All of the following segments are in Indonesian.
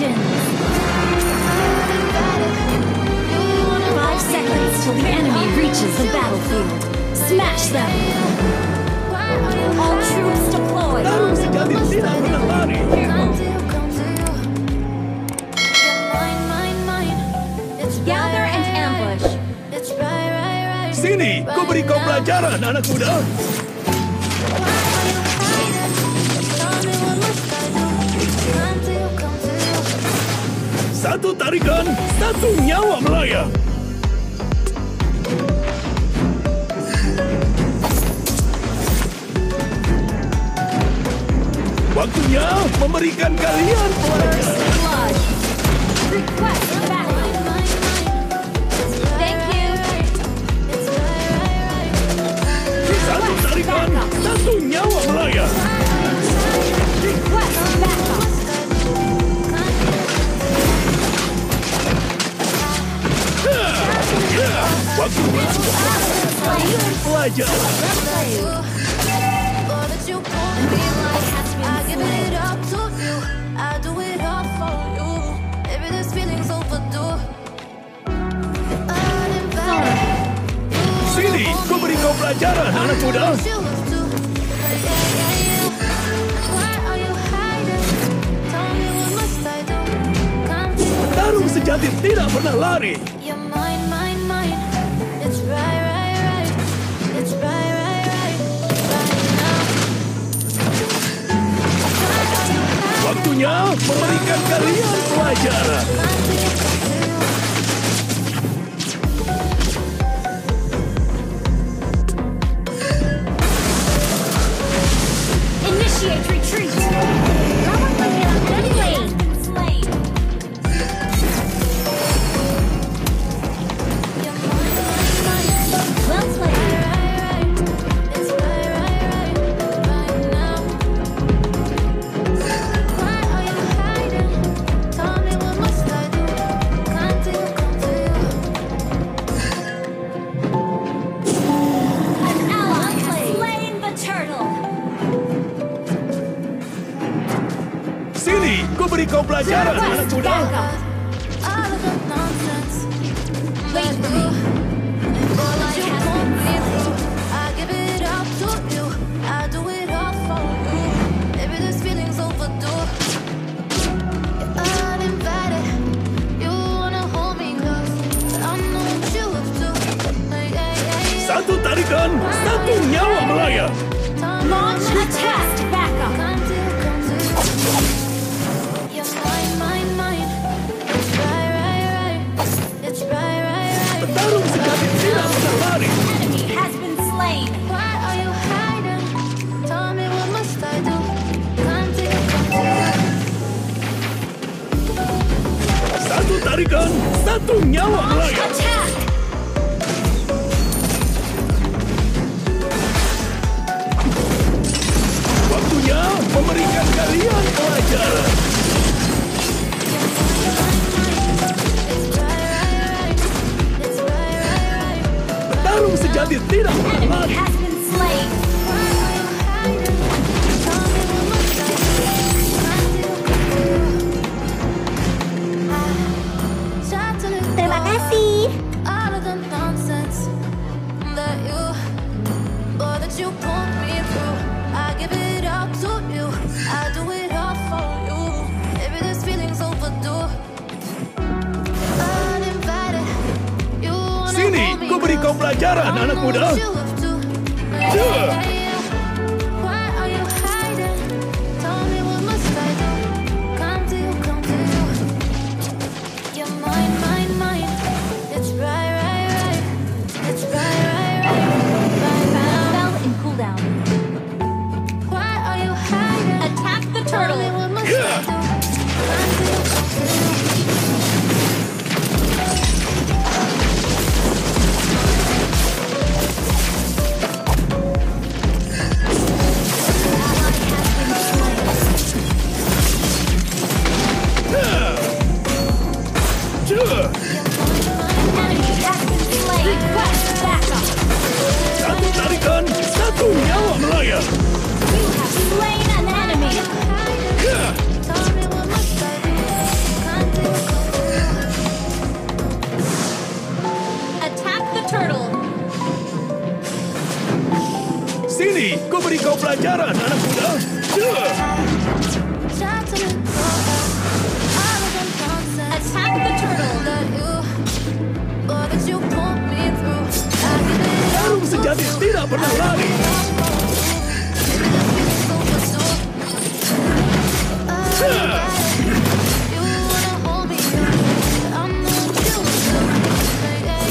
mobilelegends. 5 seconds till the enemy reaches the battlefield. Smash them. All troops deployed. Tarung sejati tidak pernah lari. Gather and ambush. Sini, ku beri kau pelajaran, anak muda. Satu tarikan, satu nyawa melayang. Waktunya memberikan kalian pelajaran. Request backup. Thank you. Satu tarikan, satu nyawa melayang. Request backup. Waktunya kalian pelajaran. Sini, ku beri kau pelajaran, anak muda. Tarung sejati tidak pernah lari. Waktunya memberikan kalian pelajaran. Initiate retreat. Lawan menyerang dari lane. Well played. An ally has slain the turtle. Sini, ku beri kau pelajaran, anak Request muda. backup. Wait for me. Satu tarikan, satu nyawa melayang. Launch attack backup. Tarung sejati tidak pernah lari. Enemy has been slain. Satu tarikan, satu nyawa Launch melayang. attack. Waktunya memberikan kalian pelajaran. Tarung sejati tidak pernah Enemy lari. has been slain. Terima kasih. Sini, ku beri kau pelajaran, anak muda. Spell in cooldown. Attack the turtle. Enemy has been slain. Request backup. Satu tarikan, satu nyawa melayang. You have slain an enemy. pelajaran, anak muda. Attack the turtle. Tarung sejati tidak pernah lari.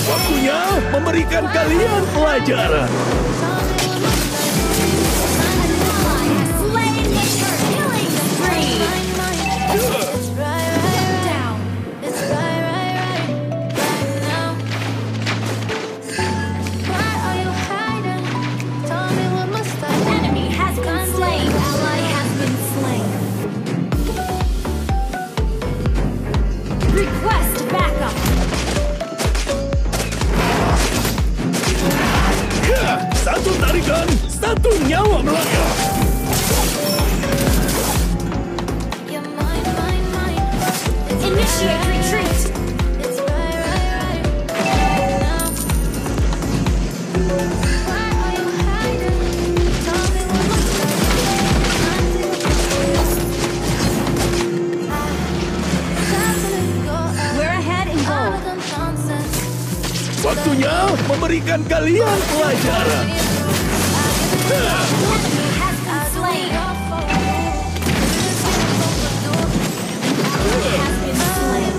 Waktunya memberikan kalian pelajaran. Slain the turtle. Killing spree. Down. Enemy has been slain. Ally has been slain. Request backup. Satu tarikan, satu nyawa melayang. Initiate retreat. We're ahead in gold. Waktunya memberikan kalian pelajaran. Enemy has been slain. Ally has been slain.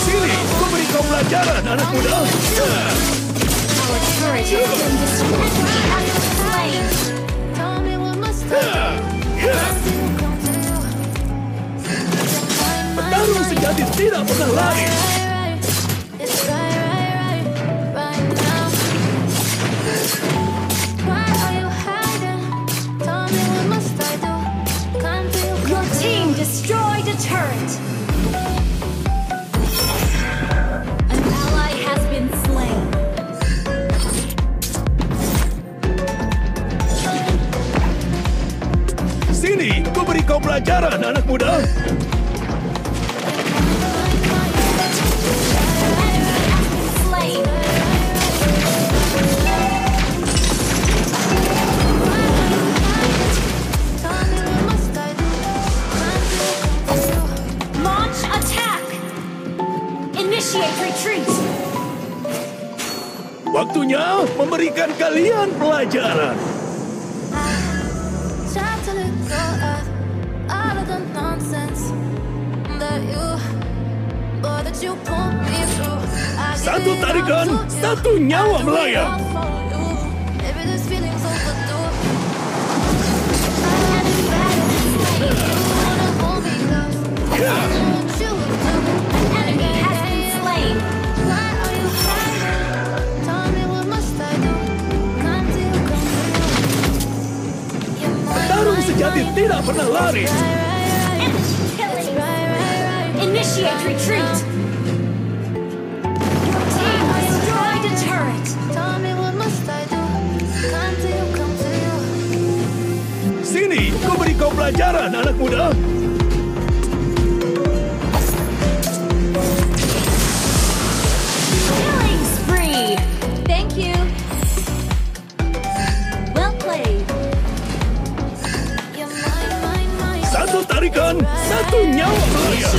Sini, aku beri kau pelajaran, anak muda. Our turret has been destroyed. Enemy has been slain. Petarung sejati tidak pernah lari. Your team destroyed a turret. An ally has been slain. Sini, aku beri kau pelajaran, anak muda. Slain. Launch attack. Initiate retreat. Waktunya memberikan kalian pelajaran. Satu tarikan, satu nyawa melayang. Enemy has been slain. Petarung sejati tidak pernah lari. Killing. Initiate retreat. Your team destroyed a turret. Sini, aku beri kau pelajaran, anak muda. Killing spree. Thank you. Well played. Satu tarikan, satu nyawa melayang.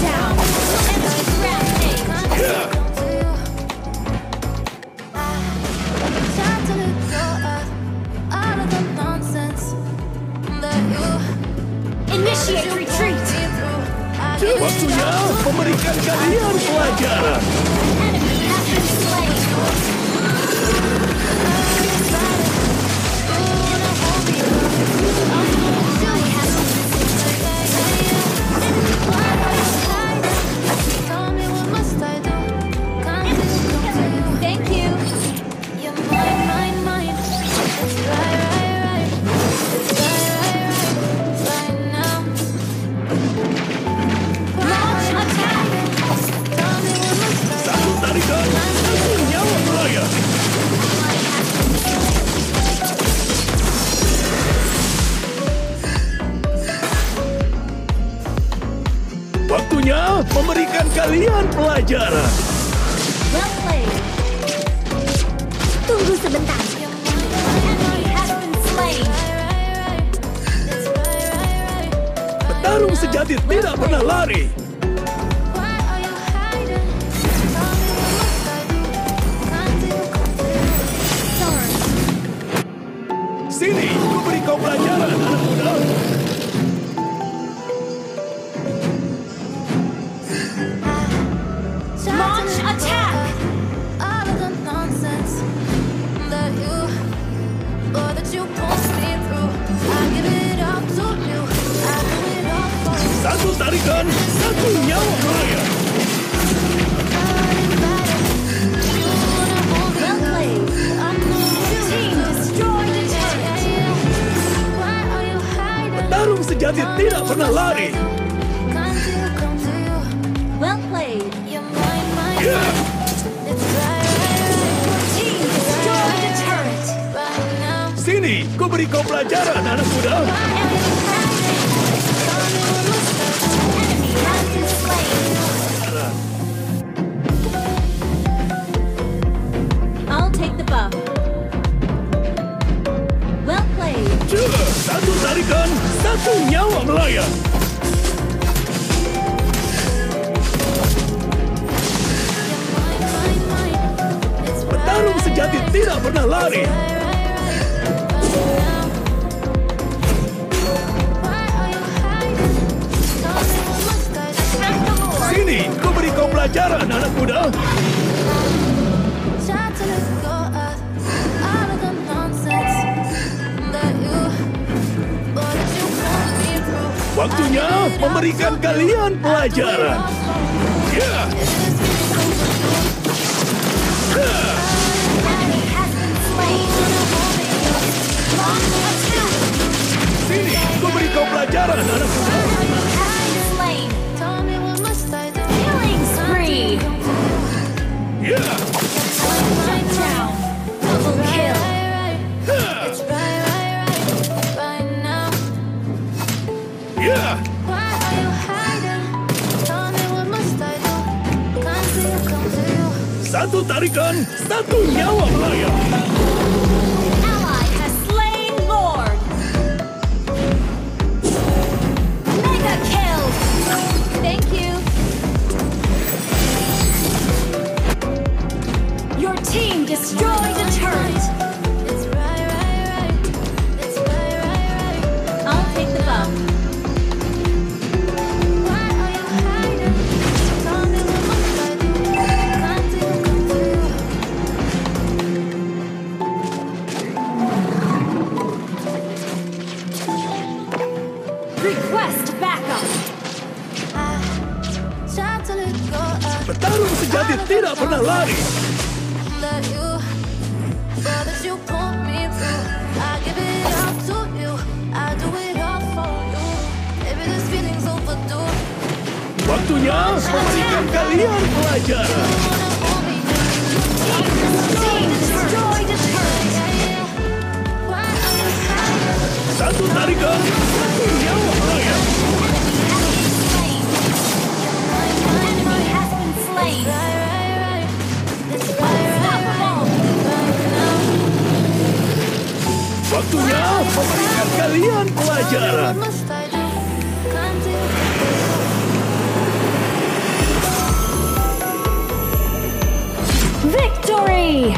Down. Enemy rampage. Initiate retreat. Waktunya memberikan kalian pelajaran. Enemy has been slain. Thank you. Launch attack. Satu tarikan, satu nyawa melayang. Waktunya memberikan kalian pelajaran. sejati tidak pernah lari. Sini, ku beri kau pelajaran, anak muda. Launch attack! Satu tarikan, satu nyawa melayang. Well played. Team destroyed the turret. Petarung sejati tidak pernah lari. Well played. Ya, Team destroyed the turret. sini, ku beri kau pelajaran, anak muda. Enemy has been slain. I'll take the buff. Well played. Satu tarikan, satu nyawa melayang. Petarung sejati tidak pernah lari. Sini, ku beri kau pelajaran, anak muda. Waktunya memberikan kalian pelajaran. Ya. Enemy has been slain. Launch attack. Sini, ku beri kau pelajaran, anak muda. Enemy has been slain. Killing spree. Ya. Shut down. Double kill. Ya. Satu tarikan, satu nyawa melayang. Ally has slain Lord. Mega kill. Thank you. Your team destroyed a turret. I'll take the buff. Request backup. Petarung sejati tidak pernah lari. Waktunya memberikan kalian pelajaran. Team destroyed a turret. Satu tarikan, satu nyawa melayang. Enemy has been slain. Unstoppable. Waktunya memberikan kalian pelajaran. Victory!